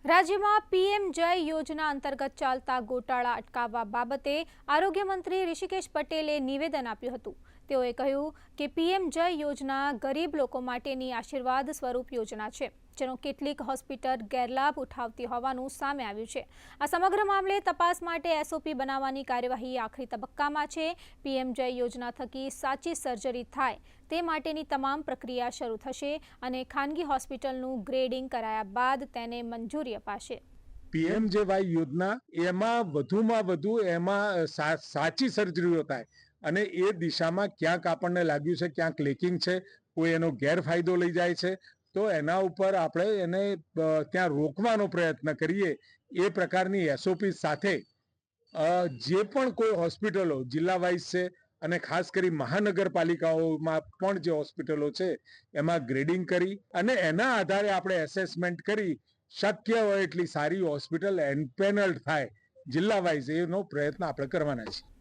રાજ્યમાં પીએમ જય યોજના અંતર્ગત ચાલતા ગોટાળા અટકાવવા બાબતે આરોગ્ય મંત્રી ઋષિકેશ પટેલે નિવેદન આપ્યું હતું। તેઓએ કહ્યું કે પીએમ જય યોજના ગરીબ લોકો માટેની આશીર્વાદ સ્વરૂપ યોજના છે, જેનો કેટલીક હોસ્પિટલ ગેરલાભ ઉઠાવતી હોવાનું સામે આવ્યું છે। આ સમગ્ર મામલે તપાસ માટે એસઓપી બનાવવાની કાર્યવાહી આખરી તબક્કામાં છે। પીએમ જય યોજના થકી સાચી સર્જરી થાય તે માટેની તમામ પ્રક્રિયા શરૂ થશે અને ખાનગી હોસ્પિટલનું ગ્રેડિંગ કરાયા બાદ તેને મંજૂરી અપાશે। પીએમજેવાય યોજના એમાં વધુમાં વધુ એમાં સાચી સર્જરીઓ થાય અને એ દિશામાં ક્યાંક આપણને લાગ્યું છે ક્યાંક લેકિંગ છે, કોઈ એનો ગેરફાયદો લઈ જાય છે, તો એના ઉપર આપણે એને ત્યાં રોકવાનો પ્રયત્ન કરીએ એ પ્રકારની એસઓપી સાથે જે પણ કોઈ હોસ્પિટલો જિલ્લા વાઇઝ છે અને ખાસ કરી મહાનગરપાલિકાઓમાં પણ જે હોસ્પિટલો છે એમાં ગ્રેડિંગ કરી અને એના આધારે આપણે એસેસમેન્ટ કરી શક્ય હોય એટલી સારી હોસ્પિટલ એમ્પેનલ્ડ થાય જિલ્લા વાઇઝ એનો પ્રયત્ન આપણે કરવાના છીએ।